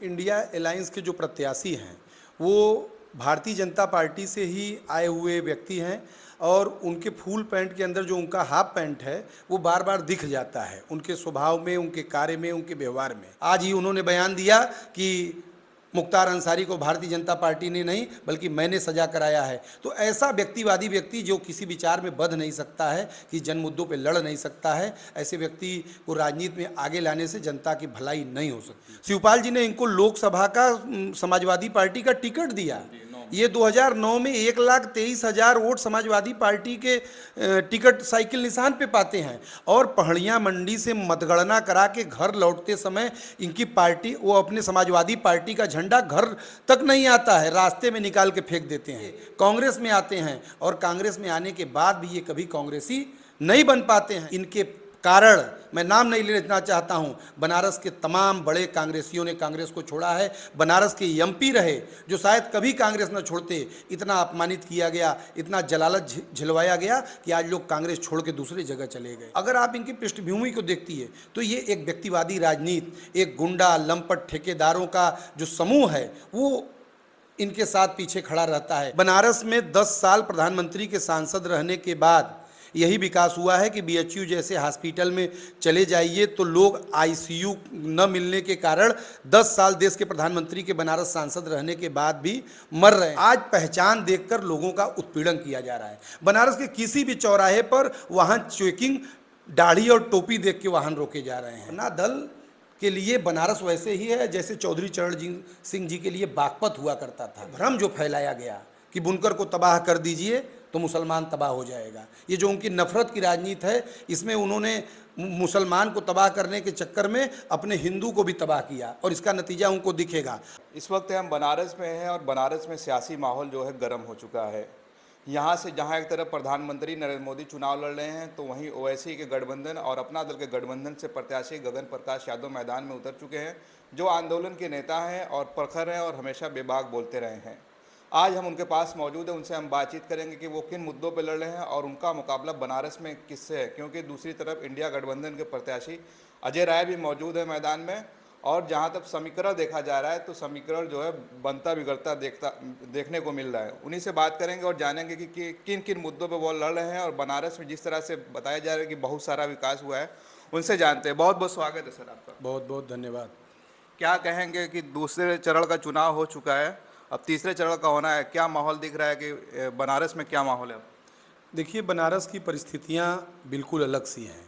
India alliance के जो प्रत्याशी हैं वो भारतीय जनता पार्टी से ही आए हुए व्यक्ति हैं और उनके फुल पैंट के अंदर जो उनका हाफ पैंट है वो बार बार दिख जाता है, उनके स्वभाव में, उनके कार्य में, उनके व्यवहार में। आज ही उन्होंने बयान दिया कि मुख्तार अंसारी को भारतीय जनता पार्टी ने नहीं बल्कि मैंने सजा कराया है। तो ऐसा व्यक्तिवादी व्यक्ति जो किसी विचार में बध नहीं सकता है, कि जन मुद्दों पे लड़ नहीं सकता है, ऐसे व्यक्ति को राजनीति में आगे लाने से जनता की भलाई नहीं हो सकती। शिवपाल जी ने इनको लोकसभा का समाजवादी पार्टी का टिकट दिया। ये 2009 में 1,23,000 वोट समाजवादी पार्टी के टिकट साइकिल निशान पे पाते हैं और पहाड़ियाँ मंडी से मतगणना करा के घर लौटते समय इनकी पार्टी, वो अपने समाजवादी पार्टी का झंडा घर तक नहीं आता है, रास्ते में निकाल के फेंक देते हैं। कांग्रेस में आते हैं और कांग्रेस में आने के बाद भी ये कभी कांग्रेसी नहीं बन पाते हैं। इनके कारण मैं नाम नहीं लेना चाहता हूं, बनारस के तमाम बड़े कांग्रेसियों ने कांग्रेस को छोड़ा है। बनारस के एमपी रहे जो शायद कभी कांग्रेस न छोड़ते, इतना अपमानित किया गया, इतना जलालत झिलवाया गया कि आज लोग कांग्रेस छोड़ के दूसरी जगह चले गए। अगर आप इनकी पृष्ठभूमि को देखती है तो ये एक व्यक्तिवादी राजनीति, एक गुंडा लंपट ठेकेदारों का जो समूह है वो इनके साथ पीछे खड़ा रहता है। बनारस में 10 साल प्रधानमंत्री के सांसद रहने के बाद यही विकास हुआ है कि बीएचयू जैसे हॉस्पिटल में चले जाइए तो लोग आईसीयू न मिलने के कारण 10 साल देश के प्रधानमंत्री के बनारस सांसद रहने के बाद भी मर रहे हैं। आज पहचान देखकर लोगों का उत्पीड़न किया जा रहा है। बनारस के किसी भी चौराहे पर वहां चेकिंग, दाढ़ी और टोपी देख के वाहन रोके जा रहे हैं। ना दल के लिए बनारस वैसे ही है जैसे चौधरी चरण सिंह जी के लिए बागपत हुआ करता था। भ्रम जो फैलाया गया कि बुनकर को तबाह कर दीजिए तो मुसलमान तबाह हो जाएगा, ये जो उनकी नफरत की राजनीति है, इसमें उन्होंने मुसलमान को तबाह करने के चक्कर में अपने हिंदू को भी तबाह किया और इसका नतीजा उनको दिखेगा। इस वक्त हम बनारस में हैं और बनारस में सियासी माहौल जो है गर्म हो चुका है। यहाँ से जहाँ एक तरफ प्रधानमंत्री नरेंद्र मोदी चुनाव लड़ रहे हैं तो वहीं ओवैसी के गठबंधन और अपना दल के गठबंधन से प्रत्याशी गगन प्रकाश यादव मैदान में उतर चुके हैं, जो आंदोलन के नेता हैं और प्रखर हैं और हमेशा बेबाक बोलते रहे हैं। आज हम उनके पास मौजूद हैं, उनसे हम बातचीत करेंगे कि वो किन मुद्दों पर लड़ रहे हैं और उनका मुकाबला बनारस में किससे है, क्योंकि दूसरी तरफ इंडिया गठबंधन के प्रत्याशी अजय राय भी मौजूद है मैदान में। और जहां तक समीकरण देखा जा रहा है तो समीकरण जो है बनता बिगड़ता देखने को मिल रहा है। उन्हीं से बात करेंगे और जानेंगे कि किन किन मुद्दों पर वो लड़ रहे हैं और बनारस में जिस तरह से बताया जा रहा है कि बहुत सारा विकास हुआ है, उनसे जानते हैं। बहुत बहुत स्वागत है सर आपका। बहुत बहुत धन्यवाद। क्या कहेंगे कि दूसरे चरण का चुनाव हो चुका है, अब तीसरे चरण का होना है, क्या माहौल दिख रहा है कि बनारस में क्या माहौल है अब? देखिए, बनारस की परिस्थितियां बिल्कुल अलग सी हैं,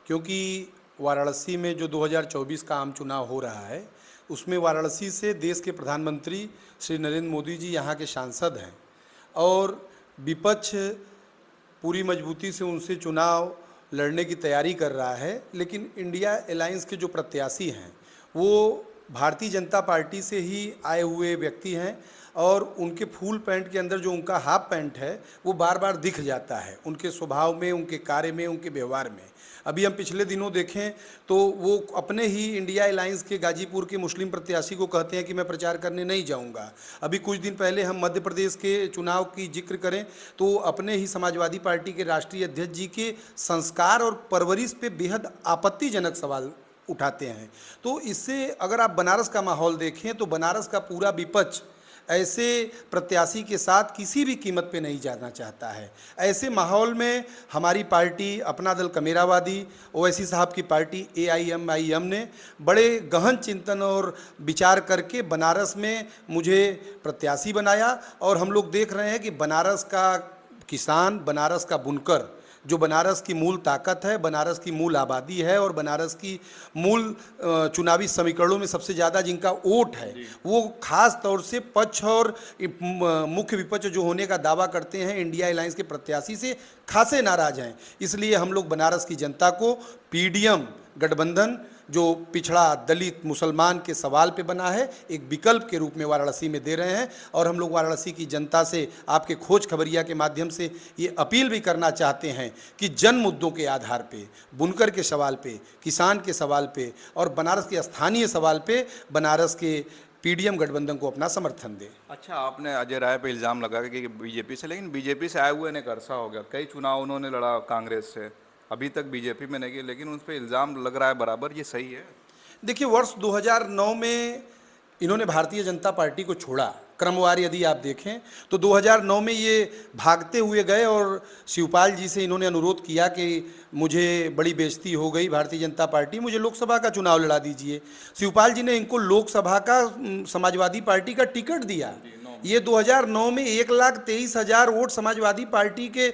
क्योंकि वाराणसी में जो 2024 का आम चुनाव हो रहा है उसमें वाराणसी से देश के प्रधानमंत्री श्री नरेंद्र मोदी जी यहाँ के सांसद हैं और विपक्ष पूरी मजबूती से उनसे चुनाव लड़ने की तैयारी कर रहा है। लेकिन इंडिया अलायंस के जो प्रत्याशी हैं वो भारतीय जनता पार्टी से ही आए हुए व्यक्ति हैं और उनके फुल पैंट के अंदर जो उनका हाफ पैंट है वो बार बार दिख जाता है, उनके स्वभाव में, उनके कार्य में, उनके व्यवहार में। अभी हम पिछले दिनों देखें तो वो अपने ही इंडिया अलायंस के गाजीपुर के मुस्लिम प्रत्याशी को कहते हैं कि मैं प्रचार करने नहीं जाऊंगा। अभी कुछ दिन पहले हम मध्य प्रदेश के चुनाव की जिक्र करें तो अपने ही समाजवादी पार्टी के राष्ट्रीय अध्यक्ष जी के संस्कार और परवरिश पे बेहद आपत्तिजनक सवाल उठाते हैं। तो इससे अगर आप बनारस का माहौल देखें तो बनारस का पूरा विपक्ष ऐसे प्रत्याशी के साथ किसी भी कीमत पे नहीं जाना चाहता है। ऐसे माहौल में हमारी पार्टी अपना दल कमेरावादी ओवैसी साहब की पार्टी AIMIM ने बड़े गहन चिंतन और विचार करके बनारस में मुझे प्रत्याशी बनाया और हम लोग देख रहे हैं कि बनारस का किसान, बनारस का बुनकर, जो बनारस की मूल ताकत है, बनारस की मूल आबादी है और बनारस की मूल चुनावी समीकरणों में सबसे ज़्यादा जिनका वोट है, वो खास तौर से पक्ष और मुख्य विपक्ष जो होने का दावा करते हैं इंडिया अलायंस के प्रत्याशी से खासे नाराज हैं। इसलिए हम लोग बनारस की जनता को PDM गठबंधन जो पिछड़ा दलित मुसलमान के सवाल पे बना है एक विकल्प के रूप में वाराणसी में दे रहे हैं। और हम लोग वाराणसी की जनता से आपके खोज खबरिया के माध्यम से ये अपील भी करना चाहते हैं कि जन मुद्दों के आधार पे, बुनकर के सवाल पे, किसान के सवाल पे और बनारस के स्थानीय सवाल पे बनारस के PDM गठबंधन को अपना समर्थन दे। अच्छा, आपने अजय राय पे इल्ज़ाम लगा कि बीजेपी से, लेकिन बीजेपी से आए हुए ने अरसा हो गया, कई चुनाव उन्होंने लड़ा कांग्रेस से, अभी तक बीजेपी में नहीं गए, लेकिन उन पर इल्ज़ाम लग रहा है बराबर, ये सही है? देखिए, वर्ष 2009 में इन्होंने भारतीय जनता पार्टी को छोड़ा। क्रमवार यदि आप देखें तो 2009 में ये भागते हुए गए और शिवपाल जी से इन्होंने अनुरोध किया कि मुझे बड़ी बेइज्जती हो गई भारतीय जनता पार्टी, मुझे लोकसभा का चुनाव लड़ा दीजिए। शिवपाल जी ने इनको लोकसभा का समाजवादी पार्टी का टिकट दिया। ये 2009 में 1,23,000 वोट समाजवादी पार्टी के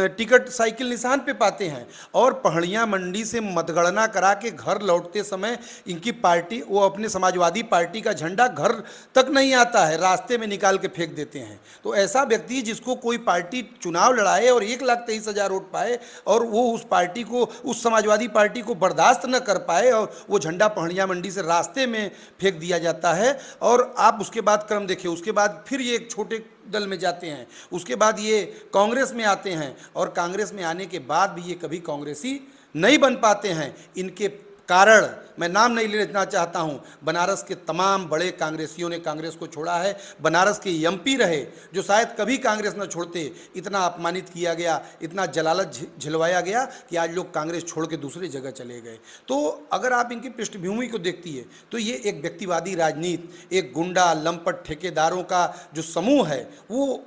टिकट साइकिल निशान पे पाते हैं और पहाड़ियाँ मंडी से मतगणना करा के घर लौटते समय इनकी पार्टी, वो अपने समाजवादी पार्टी का झंडा घर तक नहीं आता है, रास्ते में निकाल के फेंक देते हैं। तो ऐसा व्यक्ति जिसको कोई पार्टी चुनाव लड़ाए और 1,23,000 वोट पाए और वो उस पार्टी को, उस समाजवादी पार्टी को बर्दाश्त न कर पाए और वो झंडा पहाड़ियाँ मंडी से रास्ते में फेंक दिया जाता है। और आप उसके बाद क्रम देखिए, उसके बाद फिर ये एक छोटे दल में जाते हैं, उसके बाद ये कांग्रेस में आते हैं और कांग्रेस में आने के बाद भी ये कभी कांग्रेसी नहीं बन पाते हैं। इनके कारण मैं नाम नहीं लेना चाहता हूं, बनारस के तमाम बड़े कांग्रेसियों ने कांग्रेस को छोड़ा है। बनारस के एमपी रहे जो शायद कभी कांग्रेस न छोड़ते, इतना अपमानित किया गया, इतना जलालत झिलवाया गया कि आज लोग कांग्रेस छोड़ के दूसरी जगह चले गए। तो अगर आप इनकी पृष्ठभूमि को देखती है तो ये एक व्यक्तिवादी राजनीति, एक गुंडा लंपट ठेकेदारों का जो समूह है वो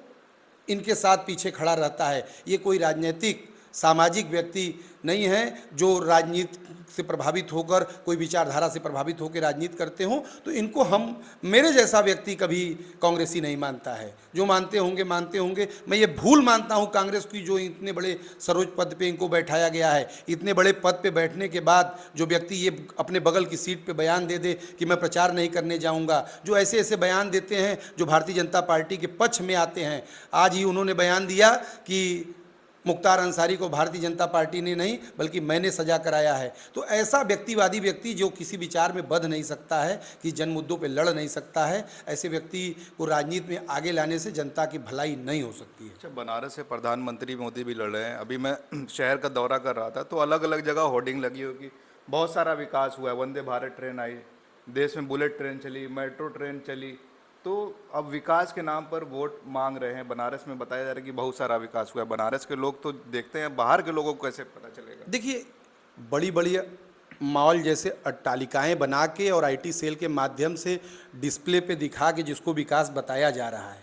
इनके साथ पीछे खड़ा रहता है। ये कोई राजनीतिक सामाजिक व्यक्ति नहीं है जो राजनीति से प्रभावित होकर, कोई विचारधारा से प्रभावित होकर राजनीति करते हों। तो इनको मेरे जैसा व्यक्ति कभी कांग्रेसी नहीं मानता है। जो मानते होंगे। मैं ये भूल मानता हूँ कांग्रेस की, जो इतने बड़े सरोज पद पे इनको बैठाया गया है। इतने बड़े पद पे बैठने के बाद जो व्यक्ति ये अपने बगल की सीट पे बयान दे दे कि मैं प्रचार नहीं करने जाऊँगा, जो ऐसे ऐसे बयान देते हैं जो भारतीय जनता पार्टी के पक्ष में आते हैं। आज ही उन्होंने बयान दिया कि मुख्तार अंसारी को भारतीय जनता पार्टी ने नहीं बल्कि मैंने सजा कराया है। तो ऐसा व्यक्तिवादी व्यक्ति जो किसी विचार में बध नहीं सकता है, कि जन मुद्दों पे लड़ नहीं सकता है, ऐसे व्यक्ति को राजनीति में आगे लाने से जनता की भलाई नहीं हो सकती है। अच्छा, बनारस से प्रधानमंत्री मोदी भी लड़ रहे हैं। अभी मैं शहर का दौरा कर रहा था तो अलग अलग जगह होर्डिंग लगी होगी, बहुत सारा विकास हुआ है। वंदे भारत ट्रेन आई, देश में बुलेट ट्रेन चली, मेट्रो ट्रेन चली। तो अब विकास के नाम पर वोट मांग रहे हैं। बनारस में बताया जा रहा है कि बहुत सारा विकास हुआ है। बनारस के लोग तो देखते हैं, बाहर के लोगों को कैसे पता चलेगा? देखिए, बड़ी बड़ी मॉल जैसे अट्टालिकाएं बना के और आईटी सेल के माध्यम से डिस्प्ले पे दिखा के जिसको विकास बताया जा रहा है,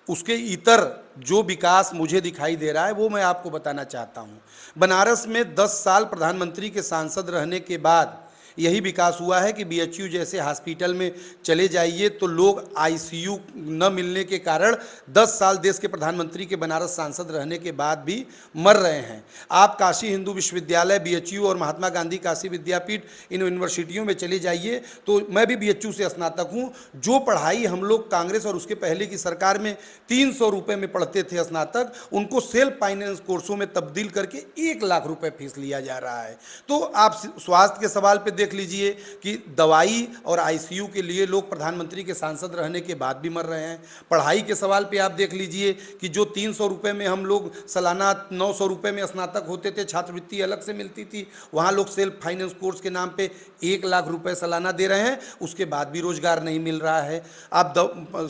उसके इतर जो विकास मुझे दिखाई दे रहा है वो मैं आपको बताना चाहता हूँ। बनारस में 10 साल प्रधानमंत्री के सांसद रहने के बाद यही विकास हुआ है कि बीएचयू जैसे हॉस्पिटल में चले जाइए तो लोग आईसीयू न मिलने के कारण 10 साल देश के प्रधानमंत्री के बनारस सांसद रहने के बाद भी मर रहे हैं। आप काशी हिंदू विश्वविद्यालय, बीएचयू और महात्मा गांधी काशी विद्यापीठ, इन यूनिवर्सिटियों में चले जाइए तो मैं भी बीएचयू से स्नातक हूँ। जो पढ़ाई हम लोग कांग्रेस और उसके पहले की सरकार में 300 रुपये में पढ़ते थे स्नातक, उनको सेल्फ फाइनेंस कोर्सों में तब्दील करके 1 लाख रुपये फीस लिया जा रहा है। तो आप स्वास्थ्य के सवाल पर देख लीजिए कि दवाई और आईसीयू के लिए लोग प्रधानमंत्री के सांसद रहने के बाद भी मर रहे हैं। पढ़ाई के सवाल पे आप देख लीजिए कि जो 300 रुपये में हम लोग सालाना 900 रुपये में स्नातक होते थे, छात्रवृत्ति अलग से मिलती थी, वहाँ लोग सेल्फ फाइनेंस कोर्स के नाम पे 1 लाख रुपए सालाना दे रहे हैं, उसके बाद भी रोजगार नहीं मिल रहा है। आप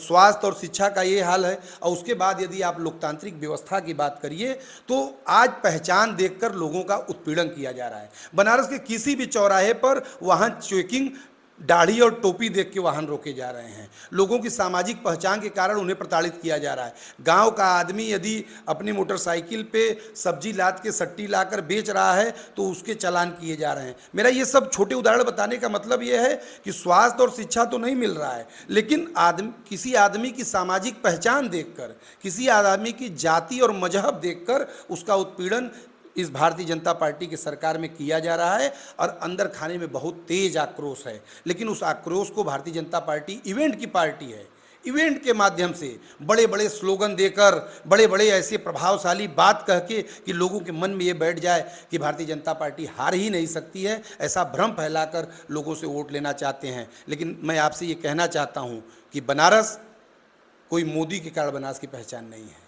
स्वास्थ्य और शिक्षा का ये हाल है। और उसके बाद यदि आप लोकतांत्रिक व्यवस्था की बात करिए तो आज पहचान देखकर लोगों का उत्पीड़न किया जा रहा है। बनारस के किसी भी चौराहे पर वहाँ चेकिंग दाढ़ी और टोपी देख के वाहन रोके जा रहे हैं। लोगों की सामाजिक पहचान के कारण उन्हें प्रताड़ित किया जा रहा है। गांव का आदमी यदि अपनी मोटरसाइकिल पे सब्जी लाद के सट्टी लाकर बेच रहा है तो उसके चालान किए जा रहे हैं। मेरा ये सब छोटे उदाहरण बताने का मतलब ये है कि स्वास्थ्य और शिक्षा तो नहीं मिल रहा है, लेकिन किसी आदमी की सामाजिक पहचान देखकर, किसी आदमी की जाति और मजहब देखकर उसका उत्पीड़न इस भारतीय जनता पार्टी की सरकार में किया जा रहा है। और अंदर खाने में बहुत तेज आक्रोश है, लेकिन उस आक्रोश को भारतीय जनता पार्टी इवेंट की पार्टी है। इवेंट के माध्यम से बड़े बड़े स्लोगन देकर, बड़े बड़े ऐसे प्रभावशाली बात कह के कि लोगों के मन में ये बैठ जाए कि भारतीय जनता पार्टी हार ही नहीं सकती है, ऐसा भ्रम फैलाकर लोगों से वोट लेना चाहते हैं। लेकिन मैं आपसे ये कहना चाहता हूँ कि बनारस कोई मोदी के कारण बनारस की पहचान नहीं है।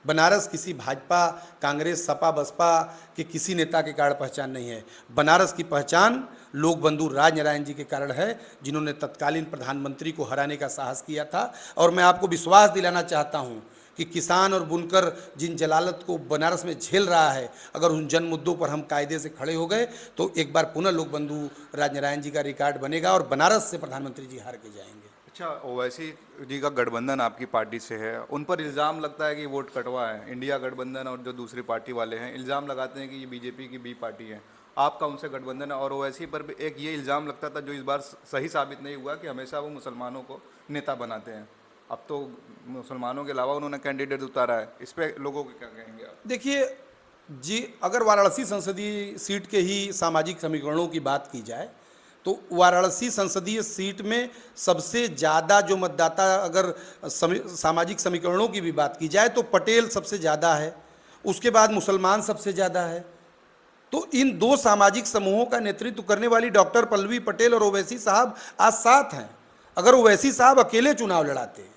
बनारस किसी भाजपा, कांग्रेस, सपा, बसपा के किसी नेता के कारण पहचान नहीं है। बनारस की पहचान लोक बंधु राजनारायण जी के कारण है, जिन्होंने तत्कालीन प्रधानमंत्री को हराने का साहस किया था। और मैं आपको विश्वास दिलाना चाहता हूं कि किसान और बुनकर जिन जलालत को बनारस में झेल रहा है, अगर उन जन मुद्दों पर हम कायदे से खड़े हो गए तो एक बार पुनः लोक बंधु राजनारायण जी का रिकॉर्ड बनेगा और बनारस से प्रधानमंत्री जी हार के जाएंगे। अच्छा, ओवैसी जी का गठबंधन आपकी पार्टी से है, उन पर इल्ज़ाम लगता है कि वोट कटवा है। इंडिया गठबंधन और जो दूसरी पार्टी वाले हैं इल्ज़ाम लगाते हैं कि ये बीजेपी की बी पार्टी है। आपका उनसे गठबंधन है और ओवैसी पर भी एक ये इल्ज़ाम लगता था जो इस बार सही साबित नहीं हुआ कि हमेशा वो मुसलमानों को नेता बनाते हैं। अब तो मुसलमानों के अलावा उन्होंने कैंडिडेट उतारा है, इस पर लोगों को क्या कहेंगे आप? देखिए जी, अगर वाराणसी संसदीय सीट के ही सामाजिक समीकरणों की बात की जाए तो वाराणसी संसदीय सीट में सबसे ज़्यादा जो मतदाता, अगर सामाजिक समीकरणों की भी बात की जाए तो पटेल सबसे ज़्यादा है, उसके बाद मुसलमान सबसे ज़्यादा है। तो इन दो सामाजिक समूहों का नेतृत्व करने वाली डॉक्टर पल्लवी पटेल और ओवैसी साहब आज साथ हैं। अगर ओवैसी साहब अकेले चुनाव लड़ाते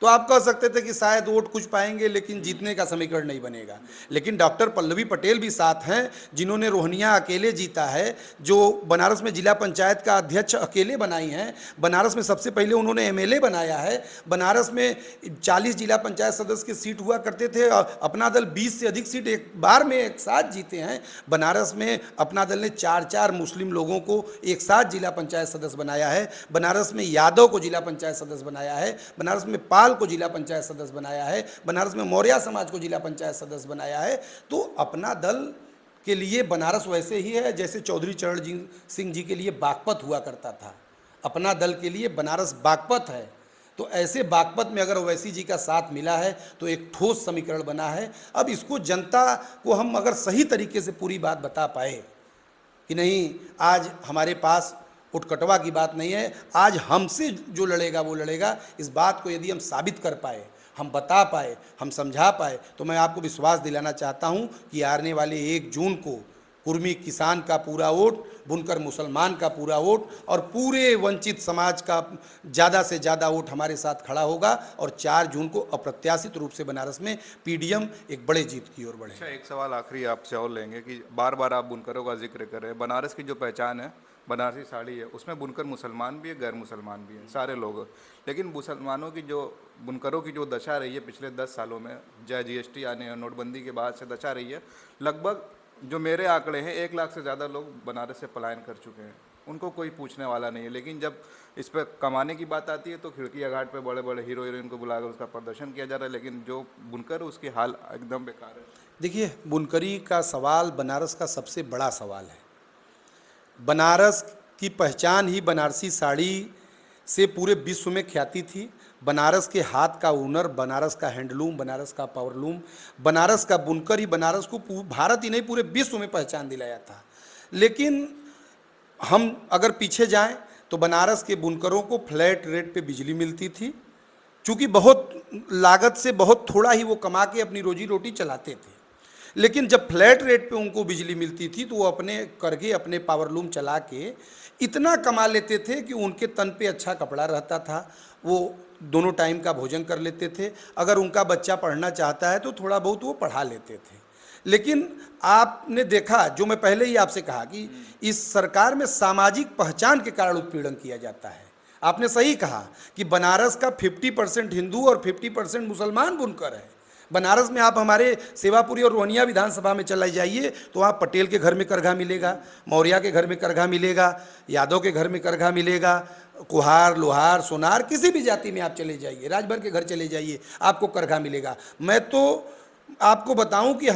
तो आप कह सकते थे कि शायद वोट कुछ पाएंगे लेकिन जीतने का समीकरण नहीं बनेगा। लेकिन डॉक्टर पल्लवी पटेल भी साथ हैं, जिन्होंने रोहनिया अकेले जीता है, जो बनारस में जिला पंचायत का अध्यक्ष अकेले बनाई हैं, बनारस में सबसे पहले उन्होंने एमएलए बनाया है। बनारस में 40 जिला पंचायत सदस्य की सीट हुआ करते थे, अपना दल 20 से अधिक सीट एक बार में एक साथ जीते हैं। बनारस में अपना दल ने 4-4 मुस्लिम लोगों को एक साथ जिला पंचायत सदस्य बनाया है। बनारस में यादव को जिला पंचायत सदस्य बनाया है। बनारस में पाल को जिला पंचायत सदस्य बनाया है। बनारस में मौर्य समाज को जिला पंचायत सदस्य बनाया है। तो अपना दल के लिए बनारस वैसे ही है जैसे चौधरी चरण सिंह जी के लिए बागपत हुआ करता था। अपना दल के लिए बनारस बागपत है। तो ऐसे बागपत में अगर ओवैसी जी का साथ मिला है तो एक ठोस समीकरण बना है। अब इसको जनता को हम अगर सही तरीके से पूरी बात बता पाए कि नहीं, आज हमारे पास उठकटवा की बात नहीं है, आज हमसे जो लड़ेगा वो लड़ेगा, इस बात को यदि हम साबित कर पाए, हम बता पाए, हम समझा पाए, तो मैं आपको विश्वास दिलाना चाहता हूं कि आने वाले 1 जून को कुर्मी किसान का पूरा वोट, बुनकर मुसलमान का पूरा वोट और पूरे वंचित समाज का ज़्यादा से ज़्यादा वोट हमारे साथ खड़ा होगा और 4 जून को अप्रत्याशित रूप से बनारस में पीडीएम एक बड़े जीत की ओर बढ़े। अच्छा, एक सवाल आखिरी आपसे और लेंगे कि बार बार आप बुनकरों का जिक्र कर रहे हैं। बनारस की जो पहचान है बनारसी साड़ी है, उसमें बुनकर मुसलमान भी है, गैर मुसलमान भी है, सारे लोग। लेकिन मुसलमानों की जो बुनकरों की जो दशा रही है पिछले 10 सालों में, चाहे जीएसटी आने और नोटबंदी के बाद से दशा रही है, लगभग जो मेरे आंकड़े हैं 1 लाख से ज़्यादा लोग बनारस से पलायन कर चुके हैं। उनको कोई पूछने वाला नहीं है। लेकिन जब इस पर कमाने की बात आती है तो खिड़किया घाट पे बड़े बड़े हीरो हीरोइन को बुलाकर उसका प्रदर्शन किया जा रहा है, लेकिन जो बुनकर है उसकी हाल एकदम बेकार है। देखिए, बुनकरी का सवाल बनारस का सबसे बड़ा सवाल है। बनारस की पहचान ही बनारसी साड़ी से पूरे विश्व में ख्याति थी। बनारस के हाथ का हुनर, बनारस का हैंडलूम, बनारस का पावरलूम, बनारस का बुनकर ही बनारस को भारत ही नहीं पूरे विश्व में पहचान दिलाया था। लेकिन हम अगर पीछे जाएं तो बनारस के बुनकरों को फ्लैट रेट पे बिजली मिलती थी, चूँकि बहुत लागत से बहुत थोड़ा ही वो कमा के अपनी रोजी रोटी चलाते थे। लेकिन जब फ्लैट रेट पे उनको बिजली मिलती थी तो वो अपने करके अपने पावरलूम चला के इतना कमा लेते थे कि उनके तन पे अच्छा कपड़ा रहता था, वो दोनों टाइम का भोजन कर लेते थे। अगर उनका बच्चा पढ़ना चाहता है तो थोड़ा बहुत वो पढ़ा लेते थे। लेकिन आपने देखा, जो मैं पहले ही आपसे कहा कि इस सरकार में सामाजिक पहचान के कारण उत्पीड़न किया जाता है। आपने सही कहा कि बनारस का 50% हिंदू और 50% मुसलमान बुनकर है। बनारस में आप हमारे सेवापुरी और रोहनिया विधानसभा में चले जाइए तो आप पटेल के घर में करघा मिलेगा, मौर्य के घर में करघा मिलेगा, यादव के घर में करघा मिलेगा, कुहार, लोहार, सोनार, किसी भी जाति में आप चले जाइए, राजभर के घर चले जाइए, आपको करघा मिलेगा। मैं तो आपको बताऊं कि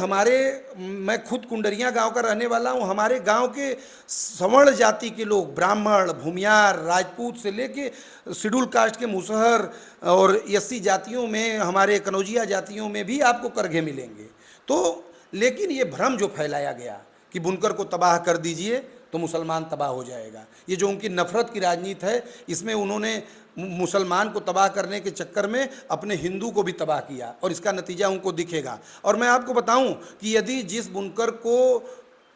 मैं खुद कुंडरिया गांव का रहने वाला हूं। हमारे गांव के सवर्ण जाति के लोग, ब्राह्मण, भूमियार, राजपूत से लेके शेड्यूल कास्ट के मुसहर और एससी जातियों में, हमारे कनौजिया जातियों में भी आपको करघे मिलेंगे। तो लेकिन ये भ्रम जो फैलाया गया कि बुनकर को तबाह कर दीजिए तो मुसलमान तबाह हो जाएगा, ये जो उनकी नफरत की राजनीति है, इसमें उन्होंने मुसलमान को तबाह करने के चक्कर में अपने हिंदू को भी तबाह किया और इसका नतीजा उनको दिखेगा। और मैं आपको बताऊं कि यदि जिस बुनकर को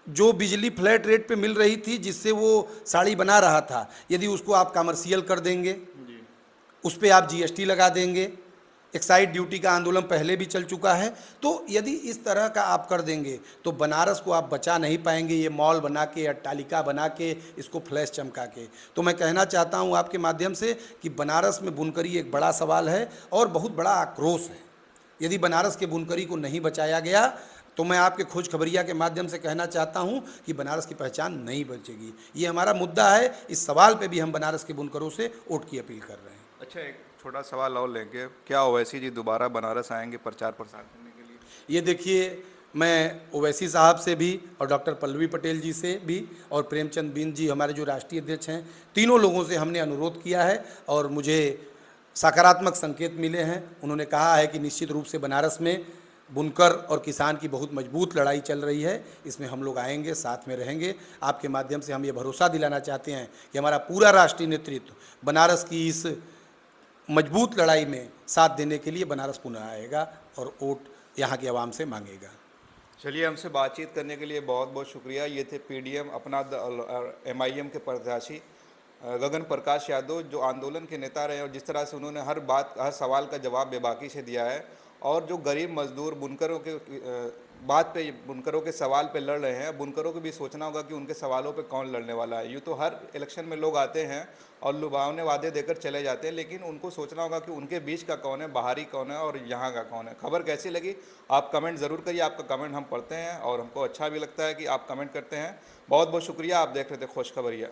जो बिजली फ्लैट रेट पे मिल रही थी, जिससे वो साड़ी बना रहा था, यदि उसको आप कमर्शियल कर देंगे, उस पर आप जीएसटी लगा देंगे, एक्साइज ड्यूटी का आंदोलन पहले भी चल चुका है, तो यदि इस तरह का आप कर देंगे तो बनारस को आप बचा नहीं पाएंगे, ये मॉल बना के, अट्टालिका बना के, इसको फ्लैश चमका के। तो मैं कहना चाहता हूँ आपके माध्यम से कि बनारस में बुनकरी एक बड़ा सवाल है और बहुत बड़ा आक्रोश है। यदि बनारस के बुनकरी को नहीं बचाया गया तो मैं आपके खोज खबरिया के माध्यम से कहना चाहता हूं कि बनारस की पहचान नहीं बचेगी। ये हमारा मुद्दा है। इस सवाल पे भी हम बनारस के बुनकरों से वोट की अपील कर रहे हैं। अच्छा, एक छोटा सवाल और लेंगे, क्या ओवैसी जी दोबारा बनारस आएंगे प्रचार प्रसार करने के लिए? ये देखिए, मैं ओवैसी साहब से भी और डॉक्टर पल्लवी पटेल जी से भी और प्रेमचंद बिंद जी हमारे जो राष्ट्रीय अध्यक्ष हैं, तीनों लोगों से हमने अनुरोध किया है और मुझे सकारात्मक संकेत मिले हैं। उन्होंने कहा है कि निश्चित रूप से बनारस में बुनकर और किसान की बहुत मजबूत लड़ाई चल रही है, इसमें हम लोग आएंगे, साथ में रहेंगे। आपके माध्यम से हम ये भरोसा दिलाना चाहते हैं कि हमारा पूरा राष्ट्रीय नेतृत्व बनारस की इस मजबूत लड़ाई में साथ देने के लिए बनारस पुनः आएगा और वोट यहाँ की आवाम से मांगेगा। चलिए, हमसे बातचीत करने के लिए बहुत बहुत शुक्रिया। ये थे पीडीएम अपना एमआईएम के प्रत्याशी गगन प्रकाश यादव, जो आंदोलन के नेता रहे और जिस तरह से उन्होंने हर सवाल का जवाब बेबाकी से दिया है और जो गरीब मजदूर बुनकरों के बात पे, बुनकरों के सवाल पे लड़ रहे हैं, बुनकरों को भी सोचना होगा कि उनके सवालों पे कौन लड़ने वाला है। यूँ तो हर इलेक्शन में लोग आते हैं और लुभावने वादे देकर चले जाते हैं, लेकिन उनको सोचना होगा कि उनके बीच का कौन है, बाहरी कौन है और यहाँ का कौन है। खबर कैसी लगी आप कमेंट ज़रूर करिए, आपका कमेंट हम पढ़ते हैं और हमको अच्छा भी लगता है कि आप कमेंट करते हैं। बहुत बहुत शुक्रिया। आप देख रहे थे खुशखबरिया।